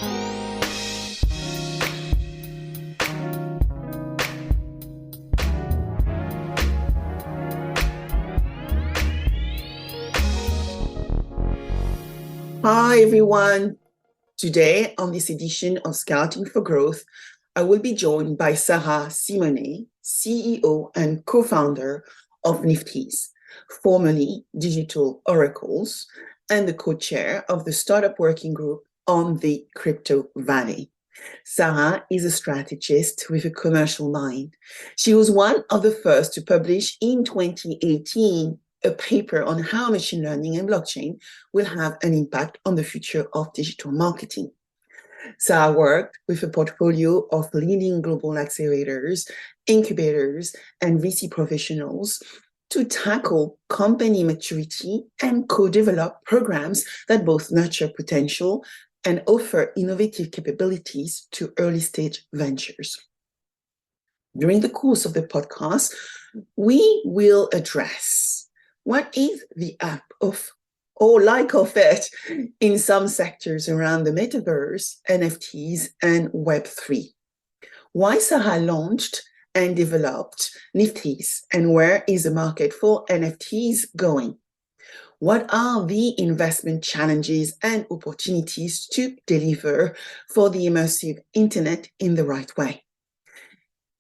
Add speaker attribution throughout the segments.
Speaker 1: Hi, everyone. Today, on this edition of Scouting for Growth, I will be joined by Sara Simeone, CEO and co-founder of Niftyz, formerly Digital Oracles, and the co-chair of the Startup Working Group on the Crypto Valley. Sara is a strategist with a commercial mind. She was one of the first to publish in 2018 a paper on how machine learning and blockchain will have an impact on the future of digital marketing. Sara worked with a portfolio of leading global accelerators, incubators, and VC professionals to tackle company maturity and co-develop programs that both nurture potential and offer innovative capabilities to early-stage ventures. During the course of the podcast, we will address what is the app of or lack of it in some sectors around the Metaverse, NFTs, and Web3. Why Sara launched and developed Niftyz, and where is the market for NFTs going? What are the investment challenges and opportunities to deliver for the immersive internet in the right way?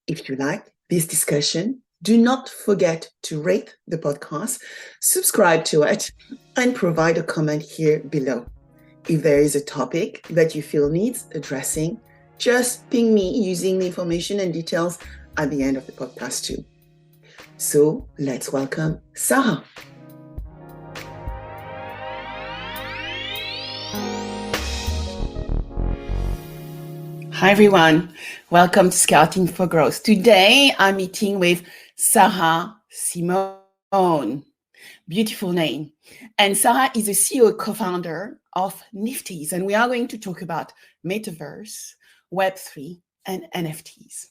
Speaker 1: If you like this discussion, do not forget to rate the podcast, subscribe to it, and provide a comment here below. If there is a topic that you feel needs addressing, just ping me using the information and details at the end of the podcast too. So let's welcome Sara. Hi everyone, welcome to Scouting for Growth. Today I'm meeting with Sara Simeone, beautiful name. And Sara is the CEO and co-founder of Niftyz, and we are going to talk about Metaverse, Web3, and NFTs.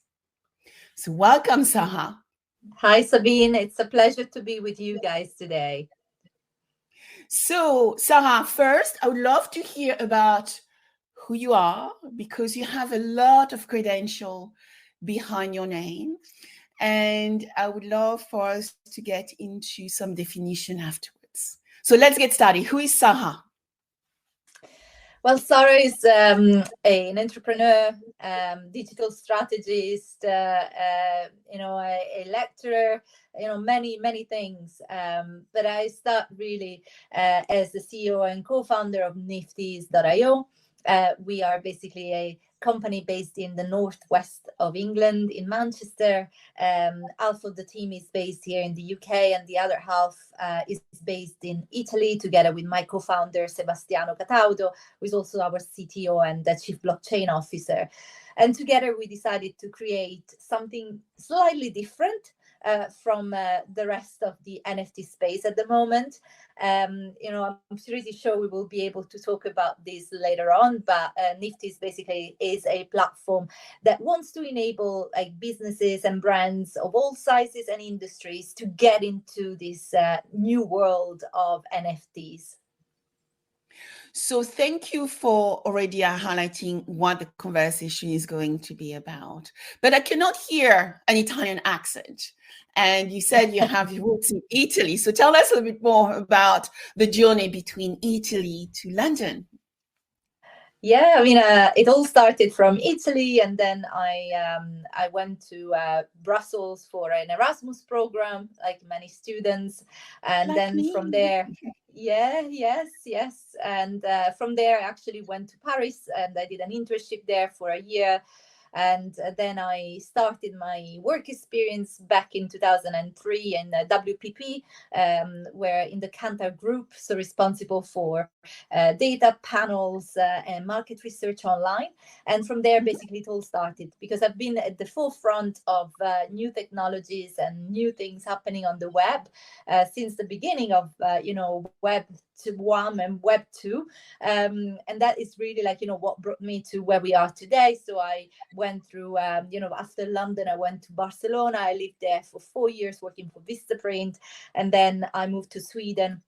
Speaker 1: So welcome, Sara.
Speaker 2: Hi, Sabine. It's a pleasure to be with you guys today.
Speaker 1: So, Sara, first, I would love to hear about who you are, because you have a lot of credential behind your name. And I would love for us to get into some definition afterwards. So let's get started. Who is Sara?
Speaker 2: Well, Sara is an entrepreneur, digital strategist, a lecturer, many things. But I start really as the CEO and co-founder of Niftyz.io. We are basically a company based in the northwest of England, in Manchester. Half of the team is based here in the UK, and the other half is based in Italy, together with my co-founder Sebastiano Cataldo, who is also our CTO and the Chief Blockchain Officer. And together we decided to create something slightly different from the rest of the NFT space at the moment. I'm pretty sure we will be able to talk about this later on, but Niftyz basically is a platform that wants to enable businesses and brands of all sizes and industries to get into this new world of NFTs.
Speaker 1: So thank you for already highlighting what the conversation is going to be about. But I cannot hear an Italian accent. And you said you have roots in Italy. So tell us a little bit more about the journey between Italy to London.
Speaker 2: Yeah, I mean, it all started from Italy, and then I went to Brussels for an Erasmus program, like many students, and
Speaker 1: like
Speaker 2: then
Speaker 1: me.
Speaker 2: From there, yes, and from there I actually went to Paris, and I did an internship there for a year. And then I started my work experience back in 2003 in WPP, where in the Kantar Group, so responsible for data panels and market research online. And from there, basically, it all started, because I've been at the forefront of new technologies and new things happening on the web since the beginning of, Web 1 and Web 2. And that is really what brought me to where we are today. So I went through, after London, I went to Barcelona. I lived there for 4 years working for Vistaprint. And then I moved to Sweden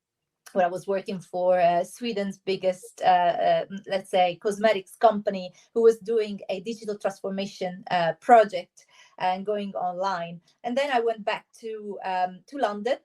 Speaker 2: where I was working for Sweden's biggest, let's say, cosmetics company, who was doing a digital transformation project and going online. And then I went back to London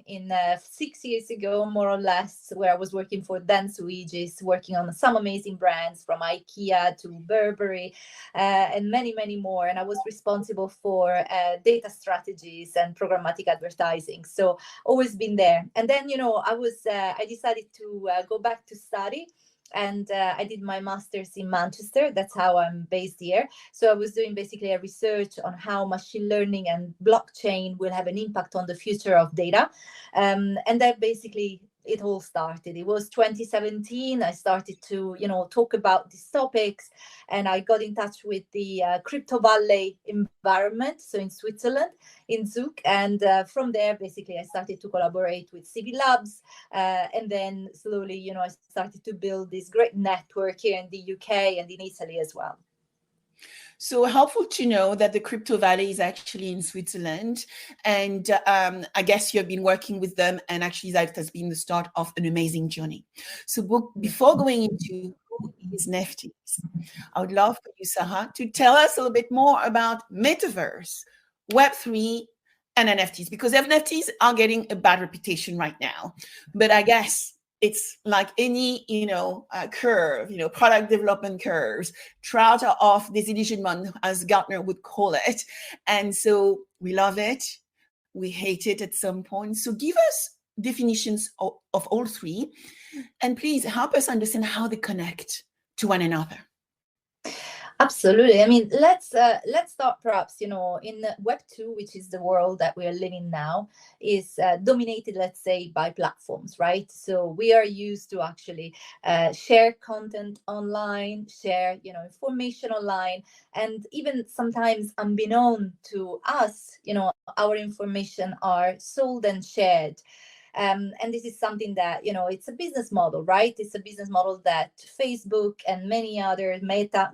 Speaker 2: in 6 years ago, more or less, where I was working for Dance Regis, working on some amazing brands from IKEA to Burberry and many, many more. And I was responsible for data strategies and programmatic advertising. So always been there. And then, I decided to go back to study. And I did my master's in Manchester. That's how I'm based here. So I was doing basically a research on how machine learning and blockchain will have an impact on the future of data. And that basically it all started. It was 2017. I started to, talk about these topics, and I got in touch with the Crypto Valley environment. So in Switzerland, in Zug. And from there, basically, I started to collaborate with CV Labs. And then slowly, I started to build this great network here in the UK and in Italy as well.
Speaker 1: So helpful to know that the Crypto Valley is actually in Switzerland. And I guess you've been working with them, and actually that has been the start of an amazing journey. So before going into who is Niftyz, I would love for you, Sara, to tell us a little bit more about Metaverse, Web3, and NFTs, because NFTs are getting a bad reputation right now. But I guess it's like any, curve, product development curves, trout are off disillusionment, as Gartner would call it. And so we love it. We hate it at some point. So give us definitions of all three, and please help us understand how they connect to one another.
Speaker 2: Absolutely. I mean, let's start perhaps, in Web 2, which is the world that we are living now, is dominated, let's say, by platforms, right? So we are used to actually share content online, share, information online, and even sometimes unbeknown to us, our information are sold and shared. And this is something that, it's a business model, right? It's a business model that Facebook and many others, Meta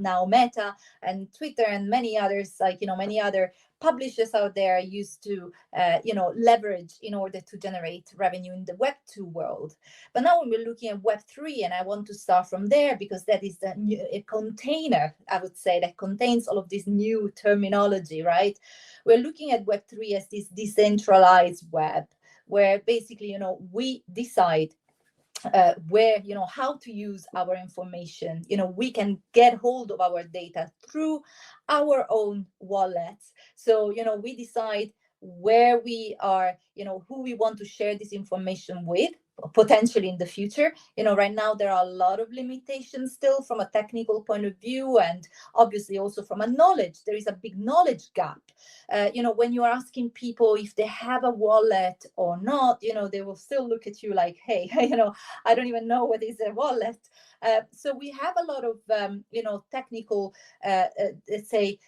Speaker 2: and Twitter and many others, many other publishers out there used to, leverage in order to generate revenue in the Web 2 world. But now we're looking at Web 3, and I want to start from there because that is a container, I would say, that contains all of this new terminology, right? We're looking at Web 3 as this decentralized web, where basically, we decide where, how to use our information. We can get hold of our data through our own wallets. So, we decide where we are, who we want to share this information with, potentially in the future. Right now there are a lot of limitations still from a technical point of view, and obviously also from a knowledge. There is a big knowledge gap. When you are asking people if they have a wallet or not, they will still look at you like, hey, I don't even know what is a wallet. So we have a lot of, technical, let's say,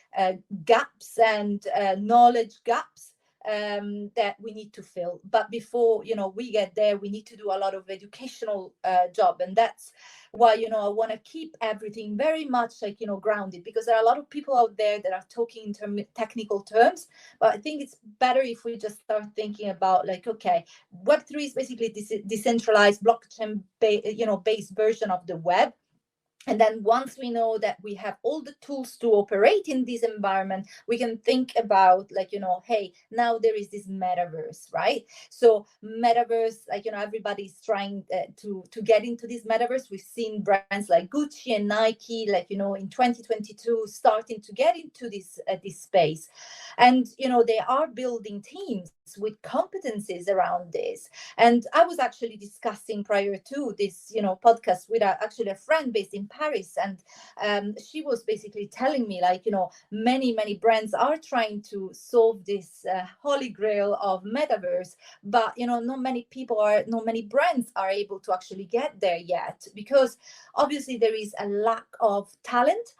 Speaker 2: gaps and knowledge gaps that we need to fill. But before, we get there, we need to do a lot of educational job. And that's why, I want to keep everything very much grounded, because there are a lot of people out there that are talking in technical terms. But I think it's better if we just start thinking about okay, Web3 is basically this decentralized blockchain based version of the web. And then once we know that we have all the tools to operate in this environment, we can think about hey, now there is this metaverse, right? So metaverse, everybody's trying to get into this metaverse. We've seen brands like Gucci and Nike, in 2022, starting to get into this space. And, they are building teams with competencies around this. And I was actually discussing prior to this, podcast with actually a friend based in Paris. And she was basically telling me many brands are trying to solve this holy grail of metaverse, but not many brands are able to actually get there yet, because obviously there is a lack of talent,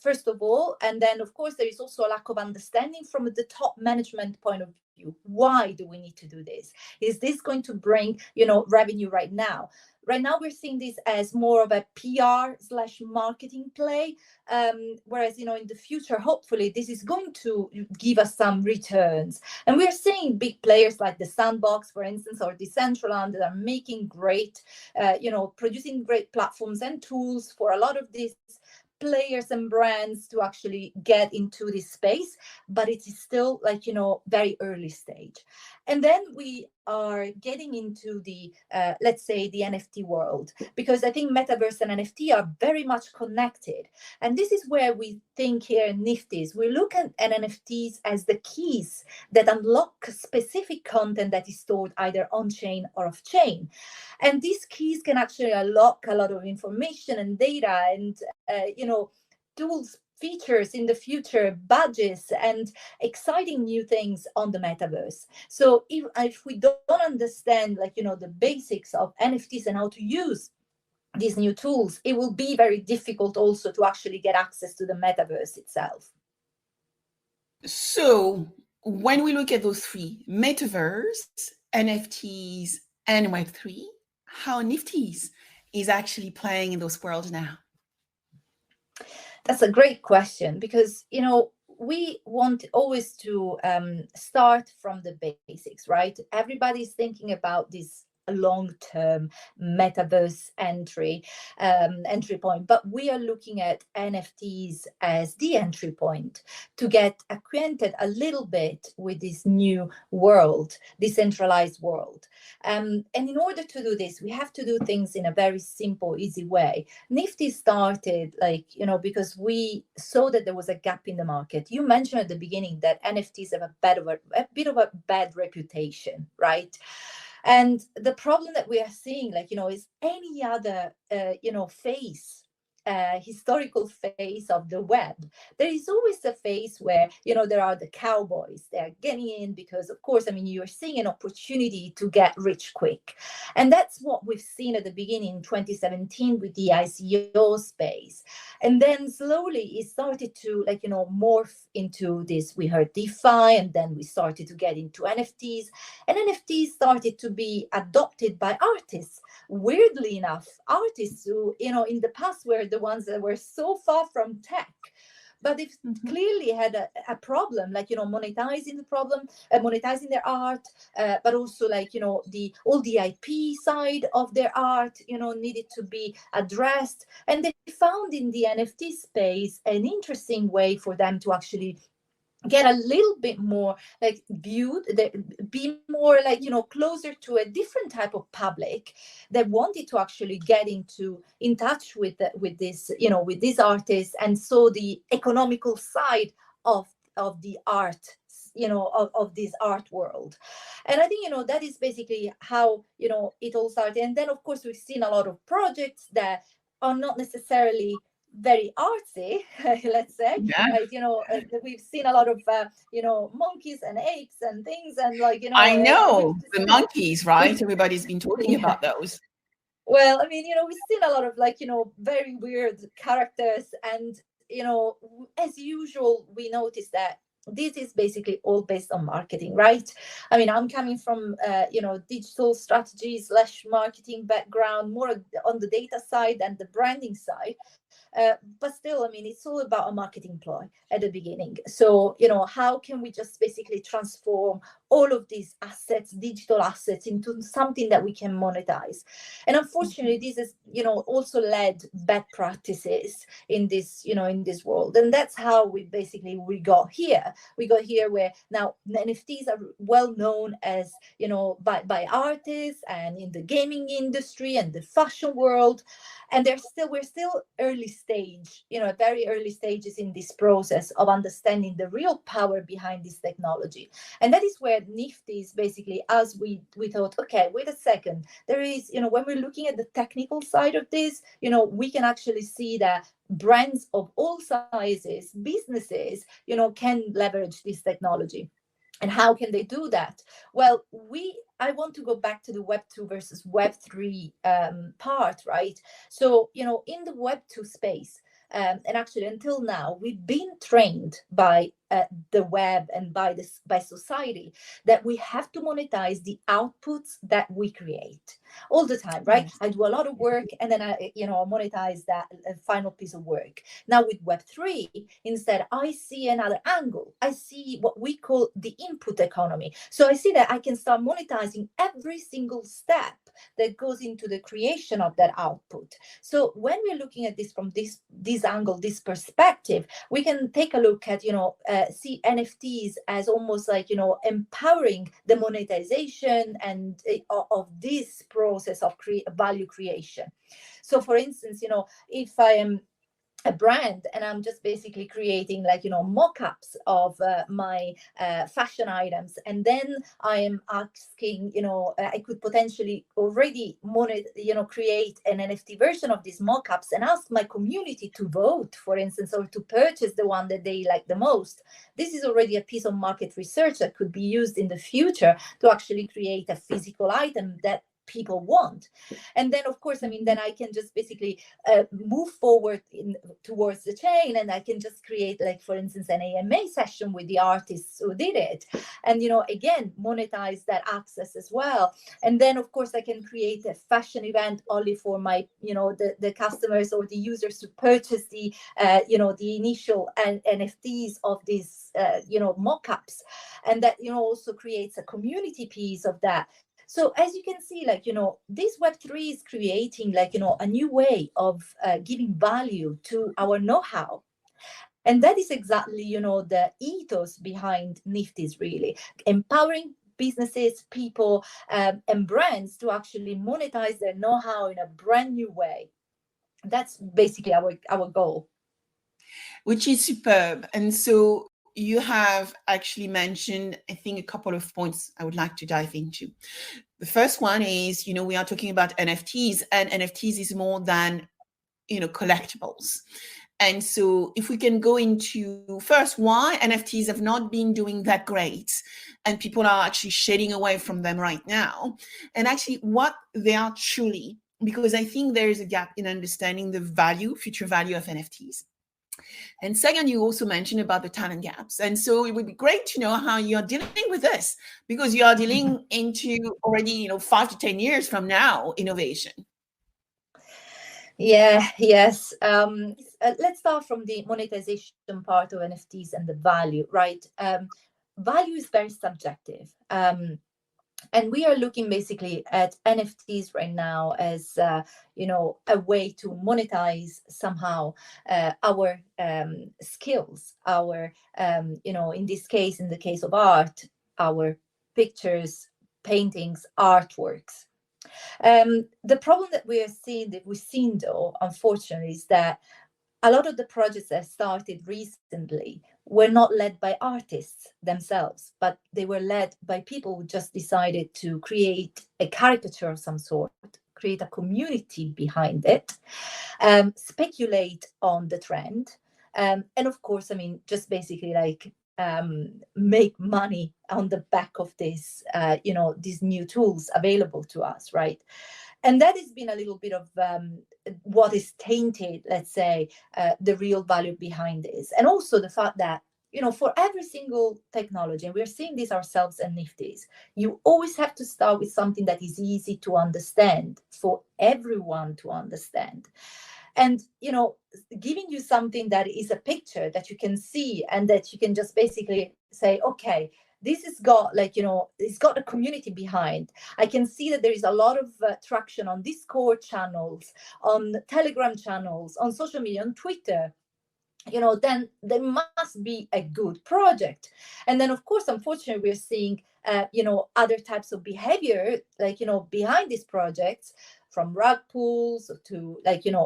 Speaker 2: first of all, and then of course there is also a lack of understanding from the top management point of view. Why do we need to do this? Is this going to bring revenue right now? right now we're seeing this as more of a PR/marketing play, whereas, in the future, hopefully, this is going to give us some returns. And we're seeing big players like the Sandbox, for instance, or Decentraland that are making great, producing great platforms and tools for a lot of these players and brands to actually get into this space, but it is still very early stage. And then we are getting into the let's say the NFT world, because I think Metaverse and NFT are very much connected. And this is where we think here in Niftyz, we look at NFTs as the keys that unlock specific content that is stored either on chain or off chain. And these keys can actually unlock a lot of information and data and tools, features in the future, badges, and exciting new things on the metaverse. So if we don't understand the basics of NFTs and how to use these new tools, it will be very difficult also to actually get access to the metaverse itself.
Speaker 1: So when we look at those three, Metaverse, NFTs, and Web3, how Niftyz is actually playing in those worlds now?
Speaker 2: That's a great question, because, we want always to start from the basics, right? Everybody's thinking about this long-term metaverse entry point, but we are looking at NFTs as the entry point to get acquainted a little bit with this new world, decentralized world. And in order to do this, we have to do things in a very simple, easy way. Nifty started because we saw that there was a gap in the market. You mentioned at the beginning that NFTs have a bit of a bad reputation, right? And the problem that we are seeing, is any other, historical phase of the web, there is always a phase where, there are the cowboys, they're getting in because, of course, you're seeing an opportunity to get rich quick. And that's what we've seen at the beginning in 2017 with the ICO space. And then slowly it started to morph into this. We heard DeFi, and then we started to get into NFTs, and NFTs started to be adopted by artists. Weirdly enough, artists who, in the past were the ones that were so far from tech, but they've clearly had a problem, monetizing monetizing their art, but also all the IP side of their art, needed to be addressed. And they found in the NFT space an interesting way for them to actually get a little bit more viewed, be more closer to a different type of public that wanted to actually get in touch with this, with these artists, and so the economical side of the art, of this art world. And I think that is basically how it all started. And then, of course, we've seen a lot of projects that are not necessarily very artsy, let's say.
Speaker 1: Yeah.
Speaker 2: We've seen a lot of monkeys and apes and things, and
Speaker 1: I know the monkeys, right? Everybody's been talking about those.
Speaker 2: Well, we've seen a lot of very weird characters, and as usual, we noticed that this is basically all based on marketing, right? I'm coming from digital strategy / marketing background, more on the data side and the branding side. But still, it's all about a marketing ploy at the beginning. So, how can we just basically transform all of these assets, digital assets, into something that we can monetize? And unfortunately, this has, also led bad practices in this, in this world. And that's how we got here. We got here where now NFTs are well known as, by artists and in the gaming industry and the fashion world. And we're still early stage, very early stages in this process of understanding the real power behind this technology. And that is where Niftyz basically, as we thought, okay, wait a second, there is, when we're looking at the technical side of this, we can actually see that brands of all sizes, businesses, can leverage this technology. And how can they do that? Well, I want to go back to the Web 2 versus Web 3 part, right? So, in the Web 2 space, and actually until now, we've been trained by the web and by society that we have to monetize the outputs that we create all the time, right? I do a lot of work and then I monetize that final piece of work. Now with Web3, instead, I see another angle. I see what we call the input economy. So I see that I can start monetizing every single step that goes into the creation of that output. So when we're looking at this from this angle, this perspective, we can take a look at, see NFTs as almost like, empowering the monetization and of this process of value creation. So for instance, if I am a brand and I'm just basically creating mock-ups of my fashion items, and then I am asking, I could potentially already create an NFT version of these mock-ups and ask my community to vote, for instance, or to purchase the one that they like the most. This is already a piece of market research that could be used in the future to actually create a physical item that people want. And then of course, then I can just basically move forward towards the chain, and I can just create, like, for instance, an AMA session with the artists who did it, and again monetize that access as well. And then of course I can create a fashion event only for my the customers or the users to purchase the the initial NFTs of these mock-ups, and that also creates a community piece of that. So as you can see, this Web3 is creating a new way of giving value to our know-how. And that is exactly, the ethos behind Niftyz, really, empowering businesses, people, and brands to actually monetize their know-how in a brand new way. That's basically our goal.
Speaker 1: Which is superb. And so you have actually mentioned, I think, a couple of points I would like to dive into. The first one is, we are talking about NFTs, and NFTs is more than, collectibles. And so if we can go into first why NFTs have not been doing that great and people are actually shading away from them right now, and actually what they are truly, because I think there is a gap in understanding the future value of NFTs. And second, you also mentioned about the talent gaps. And so it would be great to know how you're dealing with this, because you are dealing into already, 5 to 10 years from now, innovation.
Speaker 2: Yes. Let's start from the monetization part of NFTs and the value, right? Value is very subjective. And we are looking basically at NFTs right now as, a way to monetize somehow our skills, our, in this case, in the case of art, our pictures, paintings, artworks. The problem that we've seen though, unfortunately, is that a lot of the projects that started recently were not led by artists themselves, but they were led by people who just decided to create a caricature of some sort, create a community behind it, speculate on the trend, and of course, just basically make money on the back of this, these new tools available to us, right? And that has been a little bit of what is tainted, let's say, the real value behind this. And also the fact that, for every single technology, and we're seeing this ourselves at Niftyz, you always have to start with something that is easy to understand for everyone to understand. And, giving you something that is a picture that you can see and that you can just basically say, okay, this has got it's got a community behind. I can see that there is a lot of traction on Discord channels, on Telegram channels, on social media, on Twitter. Then there must be a good project. And then, of course, unfortunately, we're seeing, other types of behavior, behind these projects, from rug pulls to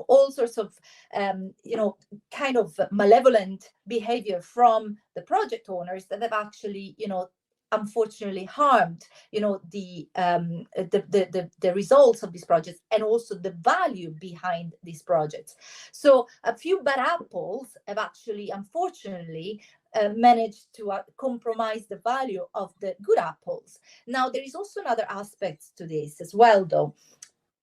Speaker 2: all sorts of, kind of malevolent behavior from the project owners that have actually, unfortunately harmed, the results of these projects and also the value behind these projects. So a few bad apples have actually, unfortunately, managed to compromise the value of the good apples. Now, there is also another aspect to this as well, though.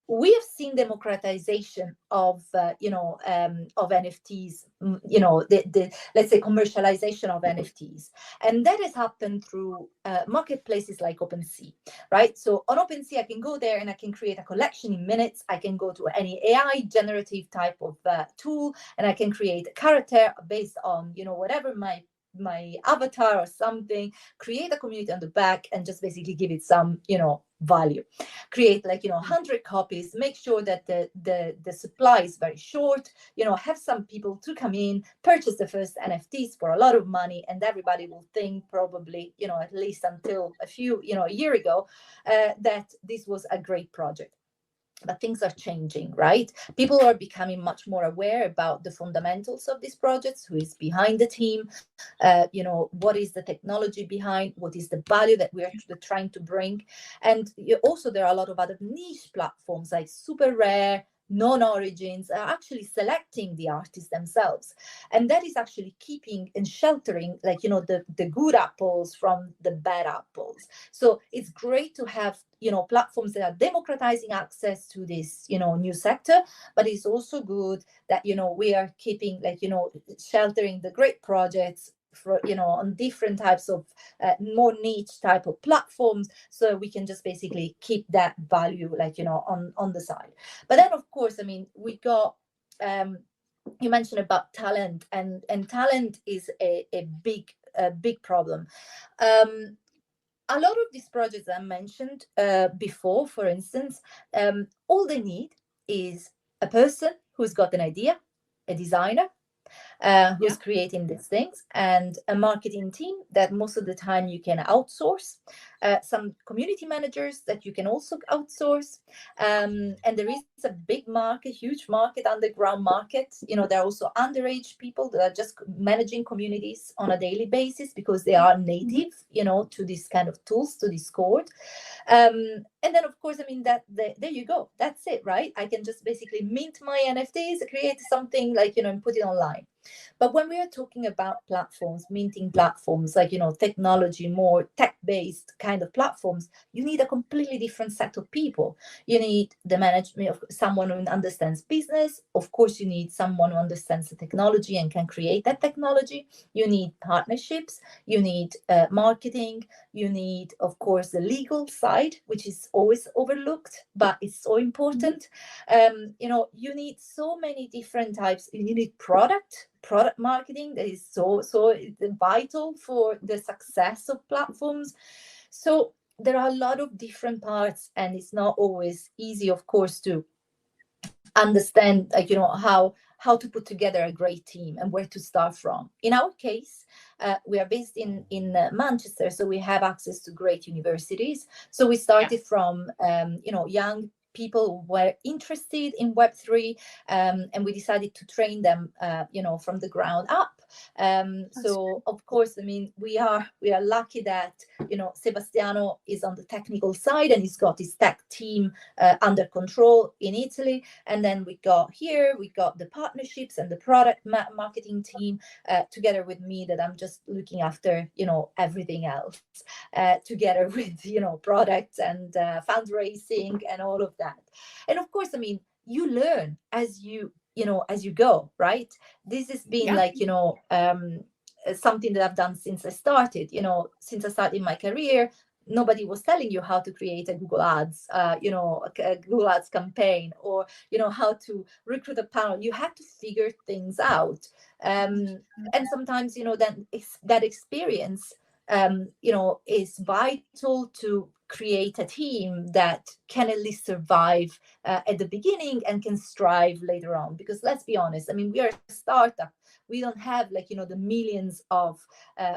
Speaker 2: we have seen democratization of NFTs, the let's say commercialization of NFTs, and that has happened through marketplaces like OpenSea, right? So on OpenSea, I can go there and I can create a collection in minutes. I can go to any AI generative type of tool, and I can create a character based on whatever my avatar or something, create a community on the back, and just basically give it some value, create 100 copies, make sure that the supply is very short, have some people to come in, purchase the first NFTs for a lot of money, and everybody will think probably at least until a year ago that this was a great project. But things are changing, right? People are becoming much more aware about the fundamentals of these projects, who is behind the team, what is the technology behind, what is the value that we're trying to bring. And also there are a lot of other niche platforms like Super Rare, Non-Origins are actually selecting the artists themselves, and that is actually keeping and sheltering the good apples from the bad apples. So it's great to have platforms that are democratizing access to this new sector, but it's also good that we are keeping sheltering the great projects for on different types of more niche type of platforms, so we can just basically keep that value on the side. But then of course, I mean, we got you mentioned about talent, and talent is a big problem. A lot of these projects I mentioned before, for instance, all they need is a person who's got an idea, a designer, who's creating these things, and a marketing team that most of the time you can outsource, some community managers that you can also outsource, and there is a big market, huge market, underground market. There are also underage people that are just managing communities on a daily basis because they are native to this kind of tools, to Discord. And then of course, I mean, there you go, that's it, right? I can just basically mint my NFTs, create something and put it online. But when we are talking about platforms, minting platforms, technology, more tech-based kind of platforms, you need a completely different set of people. You need the management of someone who understands business. Of course, you need someone who understands the technology and can create that technology. You need partnerships. You need marketing. You need, of course, the legal side, which is always overlooked, but it's so important. You need so many different types. You need product marketing that is so vital for the success of platforms. So there are a lot of different parts, and it's not always easy, of course, to understand how to put together a great team and where to start from. In our case, we are based in Manchester, so we have access to great universities. So we started from young people who were interested in Web3, and we decided to train them from the ground up. So of course, I mean, we are lucky that Sebastiano is on the technical side and he's got his tech team under control in Italy, and then we got the partnerships and the product marketing team together with me, that I'm just looking after everything else together with products and fundraising and all of that. And of course, I mean, you learn as you go, right? This has been something that I've done since I started. Since I started my career, nobody was telling you how to create a Google Ads, a Google Ads campaign, or how to recruit a panel. You had to figure things out, and sometimes then that experience is vital to create a team that can at least survive at the beginning and can strive later on. Because let's be honest, I mean, we are a startup. We don't have the millions of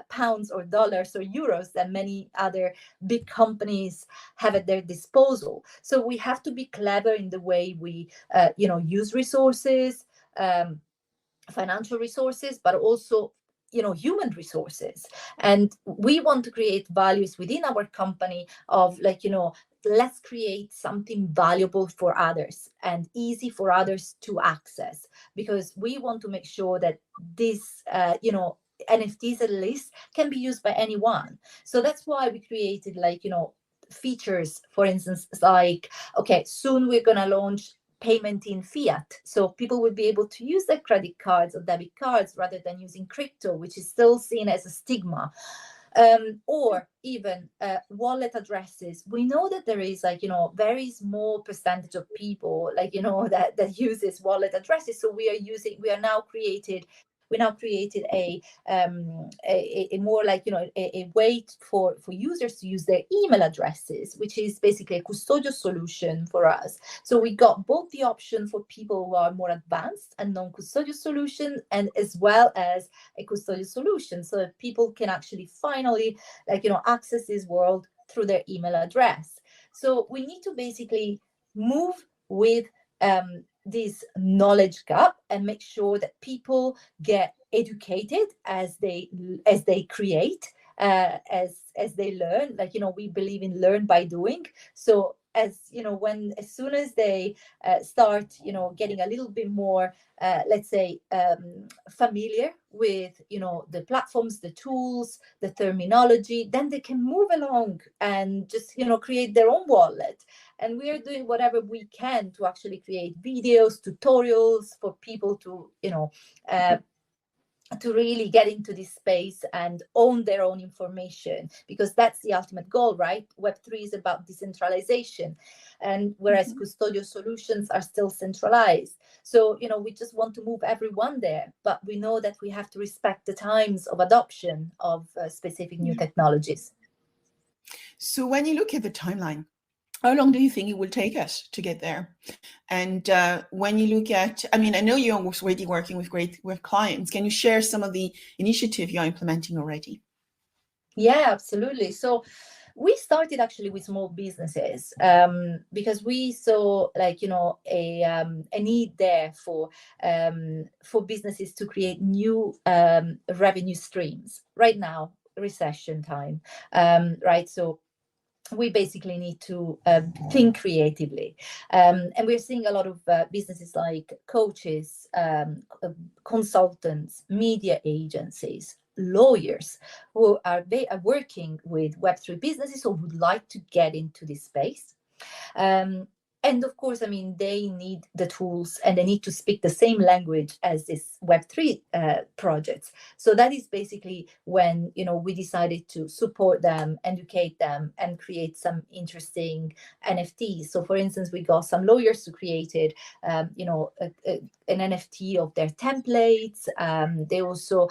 Speaker 2: pounds or dollars or euros that many other big companies have at their disposal. So we have to be clever in the way we use resources, financial resources, but also human resources. And we want to create values within our company of let's create something valuable for others and easy for others to access, because we want to make sure that this NFTs at least can be used by anyone. So that's why we created features, for instance, like, okay, soon we're going to launch payment in fiat. So people will be able to use their credit cards or debit cards rather than using crypto, which is still seen as a stigma. Or even wallet addresses. We know that there is very small percentage of people that uses wallet addresses. So we now created a more a way for users to use their email addresses, which is basically a custodial solution for us. So we got both the option for people who are more advanced and non-custodial solution, and as well as a custodial solution, so that people can actually finally access this world through their email address. So we need to basically move with this knowledge gap and make sure that people get educated as they create, as they learn. We believe in learn by doing. So as soon as they start getting a little bit more familiar with the platforms, the tools, the terminology, then they can move along and just create their own wallet. And we are doing whatever we can to actually create videos, tutorials for people to to really get into this space and own their own information, because that's the ultimate goal, right? Web3 is about decentralization, and whereas custodial solutions are still centralized. So, we just want to move everyone there, but we know that we have to respect the times of adoption of specific new technologies.
Speaker 1: So when you look at the timeline, how long do you think it will take us to get there? And when you look at, I know you're already working with clients. Can you share some of the initiative you're implementing already?
Speaker 2: Yeah, absolutely. So we started actually with small businesses because we saw a need there for businesses to create new revenue streams. Right now, recession time, right? So we basically need to think creatively. And we're seeing a lot of businesses like coaches, consultants, media agencies, lawyers who are working with Web3 businesses or would like to get into this space. And of course, they need the tools and they need to speak the same language as this Web3 projects. So that is basically when, we decided to support them, educate them, and create some interesting NFTs. So for instance, we got some lawyers who created, an NFT of their templates. They also,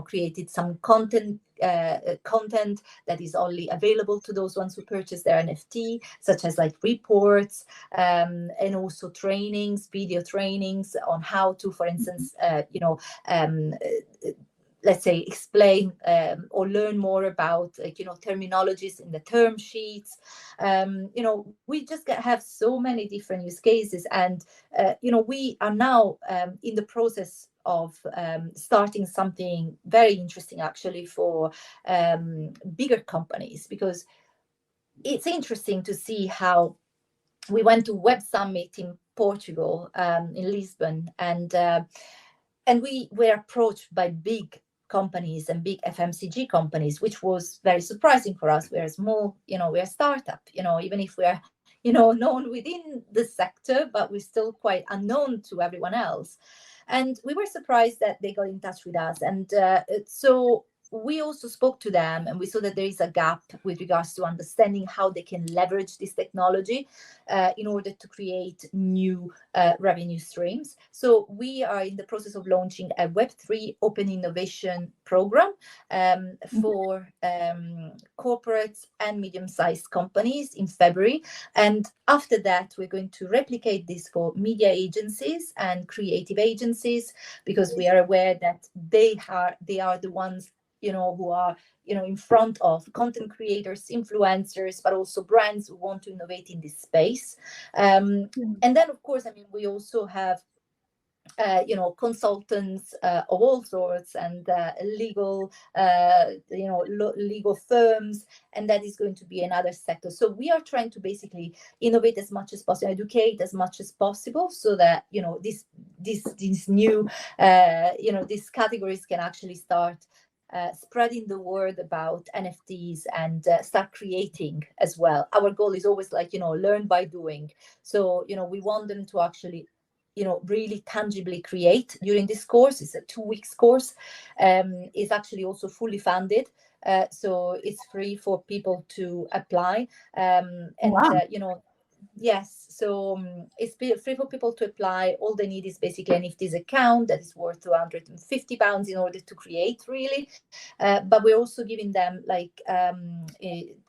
Speaker 2: created some content that is only available to those ones who purchase their NFT, such as reports, and also trainings, video trainings on how to, for instance, let's say explain or learn more about terminologies in the term sheets. We just have so many different use cases, and we are now in the process of starting something very interesting actually for bigger companies, because it's interesting to see how we went to Web Summit in Portugal, in Lisbon, and we were approached by big companies and big FMCG companies, which was very surprising for us. We're small, we're a startup, even if we're known within the sector, but we're still quite unknown to everyone else. And we were surprised that they got in touch with us. And so we also spoke to them, and we saw that there is a gap with regards to understanding how they can leverage this technology in order to create new revenue streams. So we are in the process of launching a Web3 Open Innovation Program for corporates and medium-sized companies in February. And after that, we're going to replicate this for media agencies and creative agencies, because we are aware that they are the ones who are in front of content creators, influencers, but also brands who want to innovate in this space. And then, of course, we also have consultants of all sorts, and legal legal firms, and that is going to be another sector. So we are trying to basically innovate as much as possible, educate as much as possible, so that these new these categories can actually start spreading the word about NFTs and start creating as well. Our goal is always like, learn by doing. So, we want them to actually, really tangibly create during this course. It's a 2 weeks course. It's actually also fully funded. So it's free for people to apply.
Speaker 1: Wow.
Speaker 2: Yes, so it's free for people to apply. All they need is basically an Niftyz account that is worth £250 in order to create, really. But we're also giving them like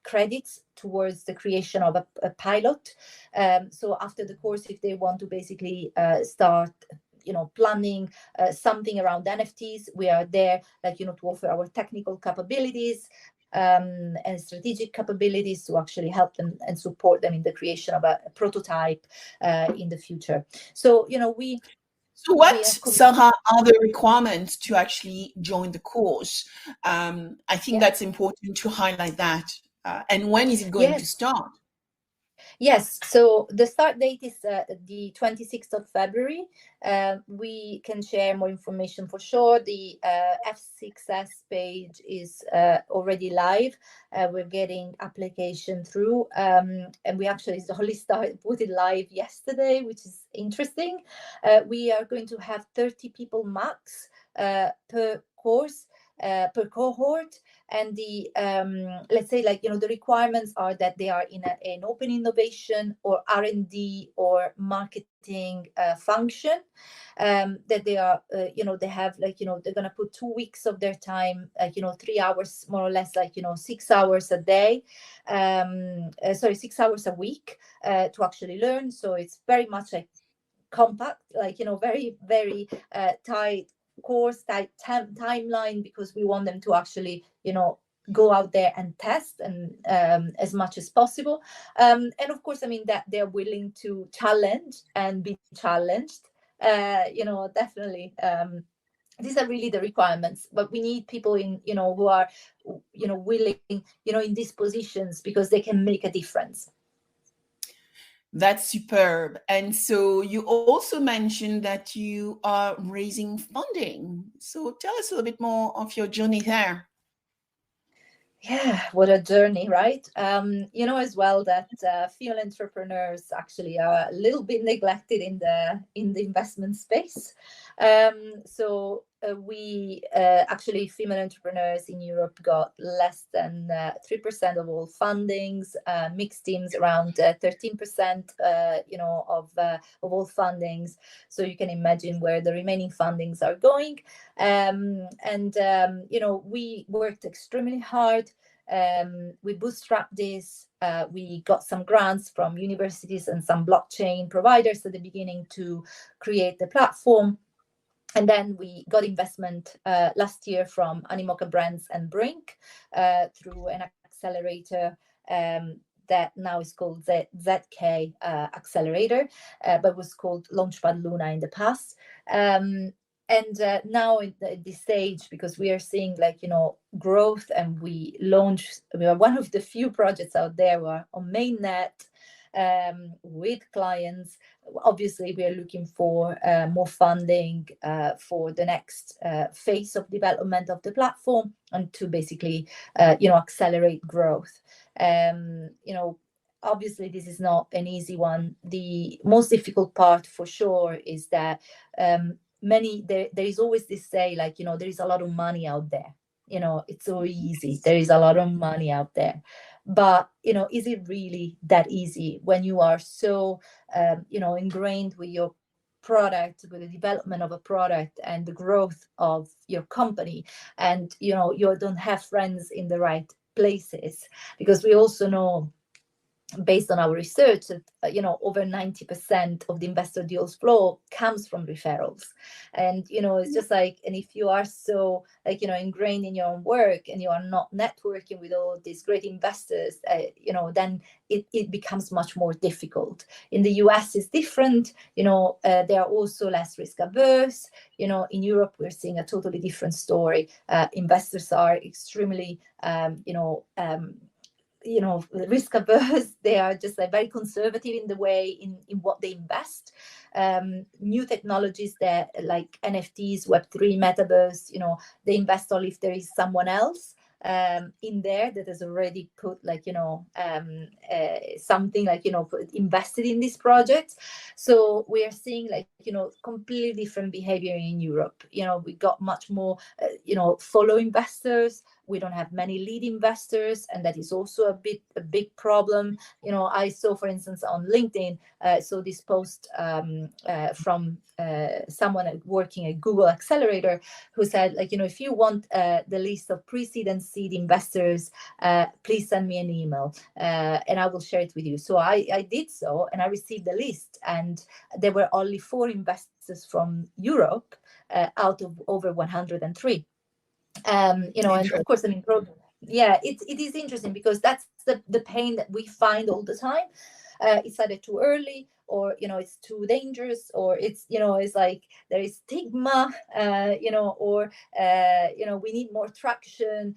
Speaker 2: credits towards the creation of a pilot. So after the course, if they want to basically start planning something around NFTs, we are there, like, to offer our technical capabilities and strategic capabilities to actually help them and support them in the creation of a prototype in the future. So,
Speaker 1: So what, Sarah, are the requirements to actually join the course? I think that's important to highlight that. And when is it going to start?
Speaker 2: Yes, so the start date is the 26th of February. We can share more information for sure. The F6S page is already live. We're getting application through, and we actually only put it live yesterday, which is interesting. We are going to have 30 people max per course. Per cohort, and the let's say, like, the requirements are that they are in an open innovation or R&D or marketing function, that they are they have, like, they're going to put 2 weeks of their time, like, 3 hours more or less, like, 6 hours a day, 6 hours a week to actually learn. So it's very much like compact, like, very, very tight course, tight timeline, because we want them to actually go out there and test and as much as possible, and of course, I mean, that they're willing to challenge and be challenged, definitely. These are really the requirements, but we need people in who are willing in these positions, because they can make a difference.
Speaker 1: That's superb. And so you also mentioned that you are raising funding. So tell us a little bit more of your journey there.
Speaker 2: Yeah, what a journey, right? As well, that female entrepreneurs actually are a little bit neglected in the investment space. So we actually, female entrepreneurs in Europe got less than 3% of all fundings. Mixed teams around 13%, of all fundings. So you can imagine where the remaining fundings are going. We worked extremely hard. We bootstrapped this. We got some grants from universities and some blockchain providers at the beginning to create the platform. And then we got investment last year from Animoca Brands and Brink through an accelerator that now is called ZK Accelerator, but was called Launchpad Luna in the past. And now at this stage, because we are seeing, like, growth, and we are one of the few projects out there who are on mainnet with clients. Obviously, we are looking for more funding for the next phase of development of the platform, and to basically, accelerate growth. Obviously, this is not an easy one. The most difficult part, for sure, is that there is always this say, like, there is a lot of money out there. It's so easy. There is a lot of money out there. But, is it really that easy when you are so, ingrained with your product, with the development of a product and the growth of your company, and, you don't have friends in the right places? Because we also know, based on our research, that over 90% of the investor deals flow comes from referrals. And it's just like, and if you are so, like, ingrained in your own work, and you are not networking with all these great investors, then it becomes much more difficult. In the US is different. They are also less risk averse. In Europe, we're seeing a totally different story. Investors are extremely risk averse. They are just, like, very conservative in the way in what they invest. new technologies that like NFTs, Web3, Metaverse, they invest only if there is someone else in there that has already put something invested in this project. So we are seeing completely different behavior in Europe. We got much more follow investors. We don't have many lead investors, and that is also a big problem. I saw, for instance, on LinkedIn, so this post from someone working at Google Accelerator, who said, if you want the list of pre-seed and seed investors, please send me an email, and I will share it with you. So I did so, and I received the list, and there were only 4 investors from Europe out of over 103. And of course, it is interesting, because that's the pain that we find all the time. It's either too early, or it's too dangerous, or it's like there is stigma, or we need more traction.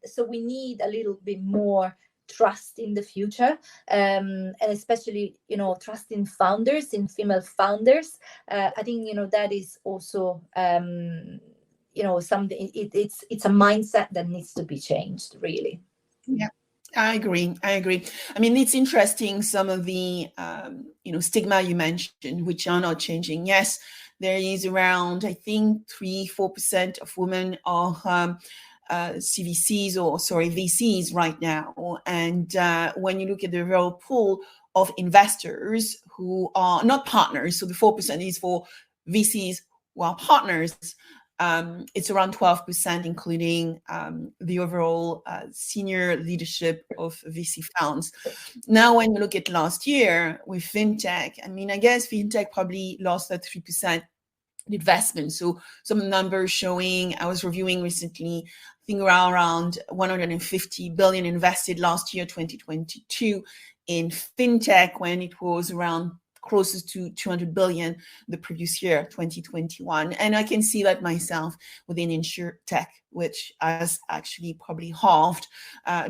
Speaker 2: So we need a little bit more trust in the future, and especially trust in founders, in female founders. I think that is also something. It's a mindset that needs to be changed, really.
Speaker 1: Yeah, I agree. I mean, it's interesting, some of the stigma you mentioned, which are not changing. Yes, there is around, I think, 3-4% of women are VCs right now. And when you look at the overall pool of investors who are not partners, so the 4% is for VCs who are partners, it's around 12%, including the overall senior leadership of VC funds. Now, when you look at last year with fintech, I mean, I guess fintech probably lost that 3% investment. So some numbers showing, I was reviewing recently, I think around 150 billion invested last year, 2022, in fintech, when it was around closest to 200 billion the previous year, 2021. And I can see that myself within InsurTech, which has actually probably halved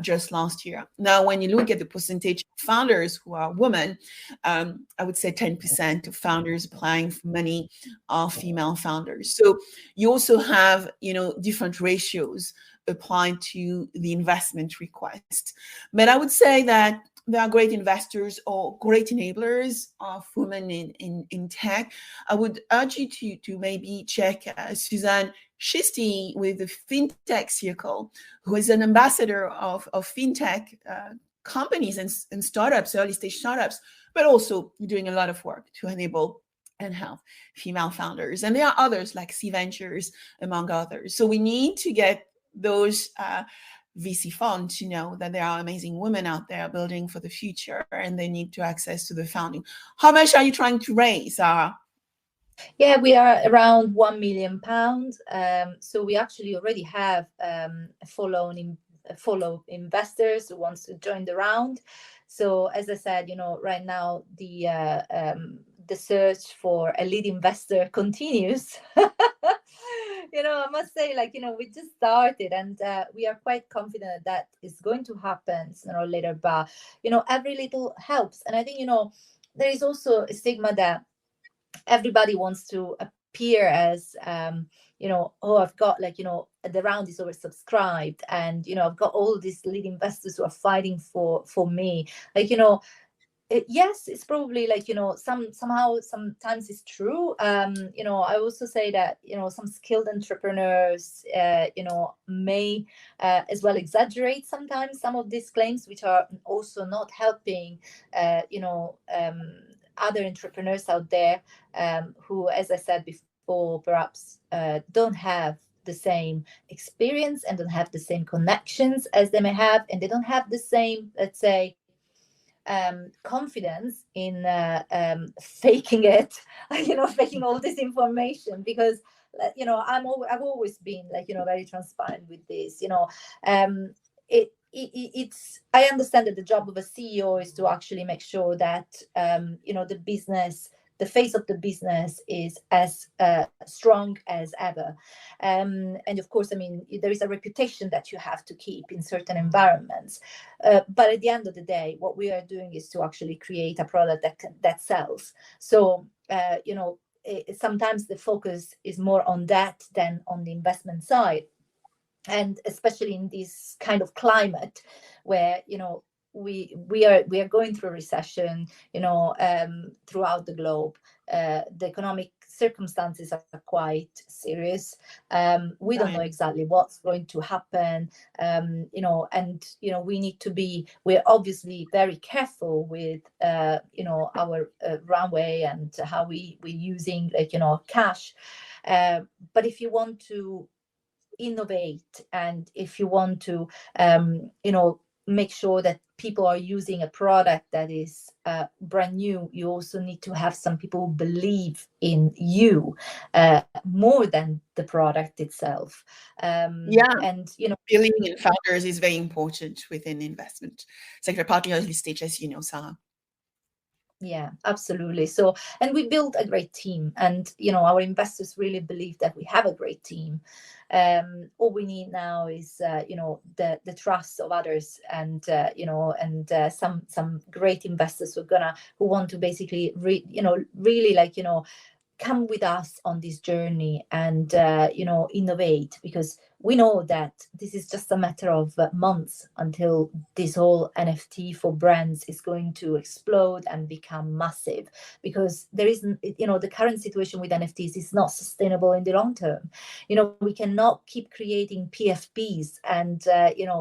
Speaker 1: just last year. Now, when you look at the percentage of founders who are women, I would say 10% of founders applying for money are female founders. So you also have, different ratios applied to the investment request. But I would say that there are great investors or great enablers of women in tech. I would urge you to maybe check Suzanne Shisty with the FinTech Circle, who is an ambassador of FinTech companies and startups, early stage startups, but also doing a lot of work to enable and help female founders. And there are others like C Ventures, among others. So we need to get those VC funds to know that there are amazing women out there building for the future, and they need to access to the funding. How much are you trying to raise, Sara?
Speaker 2: Yeah, we are around £1 million. So we actually already have follow investors who wants to join the round. So as I said, right now the search for a lead investor continues. I must say, we just started, and we are quite confident that is going to happen sooner or later. But every little helps, and I think there is also a stigma that everybody wants to appear as I've got the round is oversubscribed, and I've got all these lead investors who are fighting for me. Yes, it's probably sometimes it's true. I also say that some skilled entrepreneurs may as well exaggerate sometimes some of these claims, which are also not helping other entrepreneurs out there who, as I said before, perhaps don't have the same experience and don't have the same connections as they may have, and they don't have the same, let's say, confidence in faking it, faking all this information, because I've always been very transparent with this. It's I understand that the job of a CEO is to actually make sure that the business, the face of the business, is as strong as ever, and of course, there is a reputation that you have to keep in certain environments, but at the end of the day, what we are doing is to actually create a product that sells. So sometimes the focus is more on that than on the investment side. And especially in this kind of climate where, we are going through a recession, throughout the globe. The economic circumstances are quite serious. We don't know exactly what's going to happen, we need to be, we're obviously very careful with, our runway and how we're using, cash. But if you want to innovate, and if you want to make sure that people are using a product that is brand new, you also need to have some people who believe in you more than the product itself.
Speaker 1: And believing in founders is very important within investment sector, particularly early stage, as you know, Sara.
Speaker 2: Yeah, absolutely. So, and we built a great team, and our investors really believe that we have a great team. All we need now is the trust of others, and some great investors who want to basically really come with us on this journey and innovate, because we know that this is just a matter of months until this whole NFT for brands is going to explode and become massive, because there isn't, the current situation with NFTs is not sustainable in the long term. We cannot keep creating PFPs and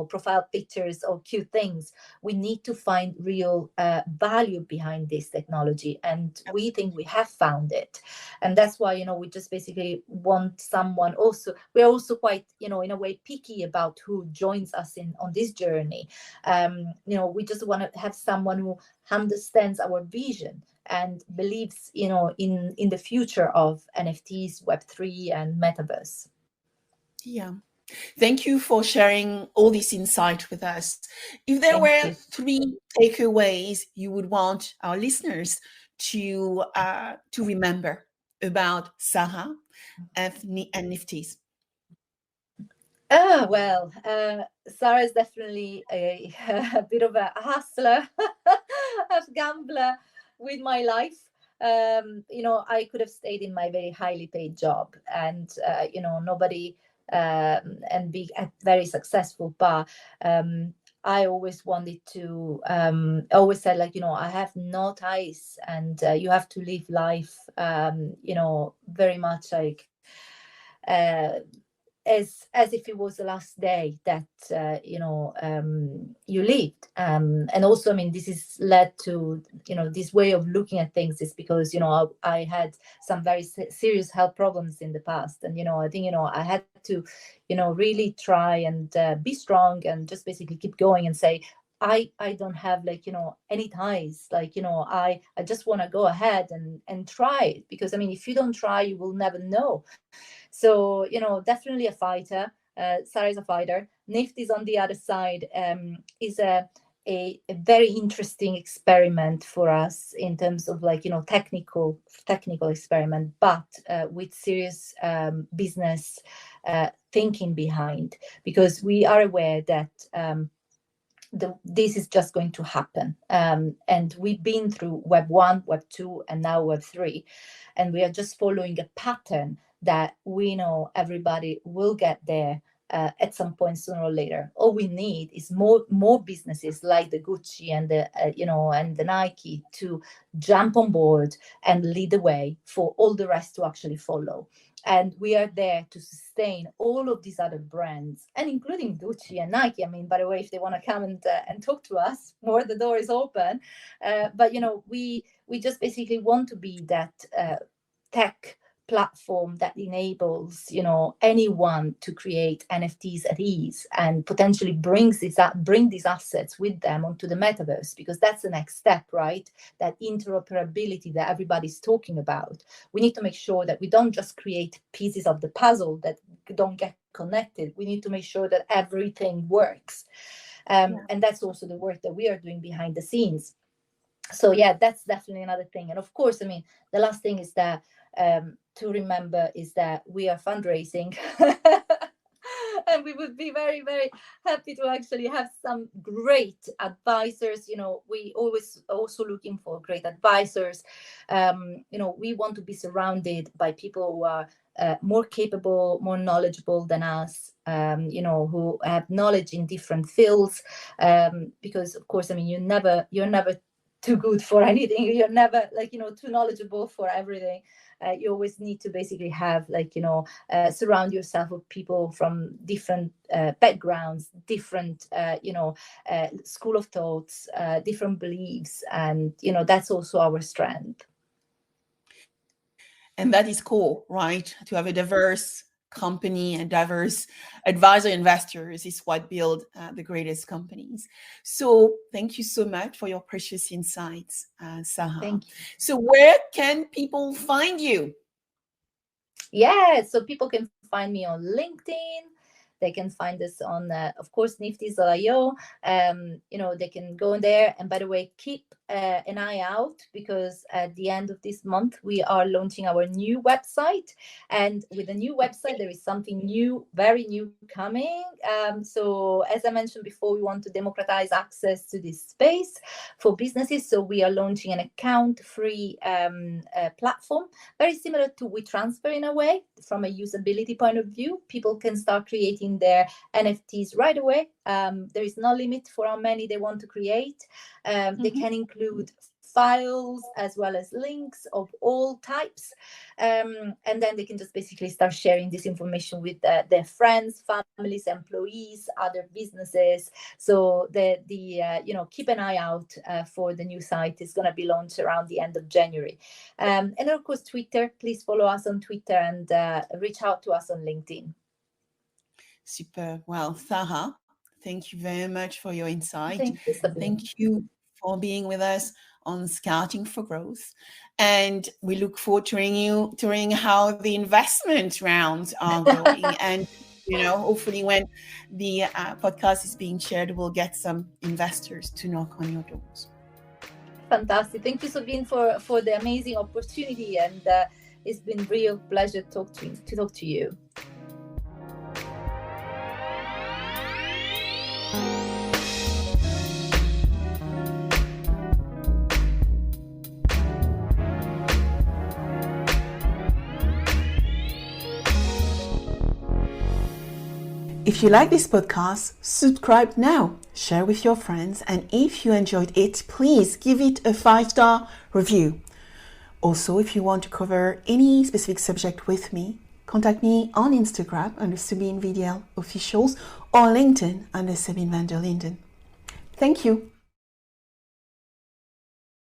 Speaker 2: profile pictures or cute things. We need to find real value behind this technology, and we think we have found it. And that's why we just basically want someone. Also, we're also quite in a way picky about who joins us on this journey. We just want to have someone who understands our vision and believes in the future of NFTs, Web3 and Metaverse.
Speaker 1: Yeah. Thank you for sharing all this insight with us. If there were 3 takeaways you would want our listeners to remember about Sara and Niftyz.
Speaker 2: Well, Sara is definitely a bit of a hustler, a gambler with my life. I could have stayed in my very highly paid job and, nobody, and be very successful. But I always wanted to, always said, I have no ties, and you have to live life, very much like, as if it was the last day that you lived. And also, this is led to this way of looking at things is because I had some very serious health problems in the past, and I think I had to really try and be strong and just basically keep going and say, I don't have any ties, I just want to go ahead and try it, because if you don't try, you will never know. So definitely a fighter. Sara is a fighter. Niftyz on the other side is a very interesting experiment for us in terms of technical experiment, but with serious business thinking behind, because we are aware that this is just going to happen. And we've been through Web 1, Web 2, and now Web 3. And we are just following a pattern that we know everybody will get there at some point sooner or later. All we need is more businesses like the Gucci and the and the Nike to jump on board and lead the way for all the rest to actually follow. And we are there to sustain all of these other brands, and including Gucci and Nike. By the way, if they want to come and talk to us more, the door is open. But we just basically want to be that tech platform that enables anyone to create NFTs at ease, and potentially bring these assets with them onto the metaverse, because that's the next step, right? That interoperability that everybody's talking about. We need to make sure that we don't just create pieces of the puzzle that don't get connected. We need to make sure that everything works, and that's also the work that we are doing behind the scenes. So yeah, that's definitely another thing. And of course, the last thing is that to remember is that we are fundraising And we would be very, very happy to actually have some great advisors. We always also looking for great advisors. We want to be surrounded by people who are more capable, more knowledgeable than us, who have knowledge in different fields. Because of course, you're never too good for anything. You're never too knowledgeable for everything. You always need to basically have surround yourself with people from different backgrounds, different school of thoughts, different beliefs, and that's also our strength.
Speaker 1: And that is cool, right? To have a diverse company and diverse advisor investors is what build the greatest companies. So thank you so much for your precious insights, Sara.
Speaker 2: Thank you.
Speaker 1: So where can people find you?
Speaker 2: Yeah, so people can find me on LinkedIn. They can find us on, of course, Niftyz.io. They can go in there. And by the way, keep an eye out, because at the end of this month, we are launching our new website. And with the new website, there is something new, very new coming. So as I mentioned before, we want to democratize access to this space for businesses. So we are launching an account-free platform, very similar to WeTransfer in a way. From a usability point of view, people can start creating their NFTs right away. There is no limit for how many they want to create. They can include files as well as links of all types, and then they can just basically start sharing this information with their friends, families, employees, other businesses. So keep an eye out for the new site. It's going to be launched around the end of January. And of course, Twitter. Please follow us on Twitter and reach out to us on LinkedIn.
Speaker 1: Super. Well, Sara, thank you very much for your insight.
Speaker 2: Thank you, Sabine.
Speaker 1: Thank you for being with us on Scouting for Growth. And we look forward to hearing how the investment rounds are going. And, hopefully when the podcast is being shared, we'll get some investors to knock on your doors.
Speaker 2: Fantastic. Thank you, Sabine, for the amazing opportunity. And it's been a real pleasure to talk to you.
Speaker 1: If you like this podcast, subscribe now, share with your friends, and if you enjoyed it, please give it a 5-star review. Also, if you want to cover any specific subject with me, contact me on Instagram under Sabine VdL Officials or LinkedIn under Sabine VdL. Thank you.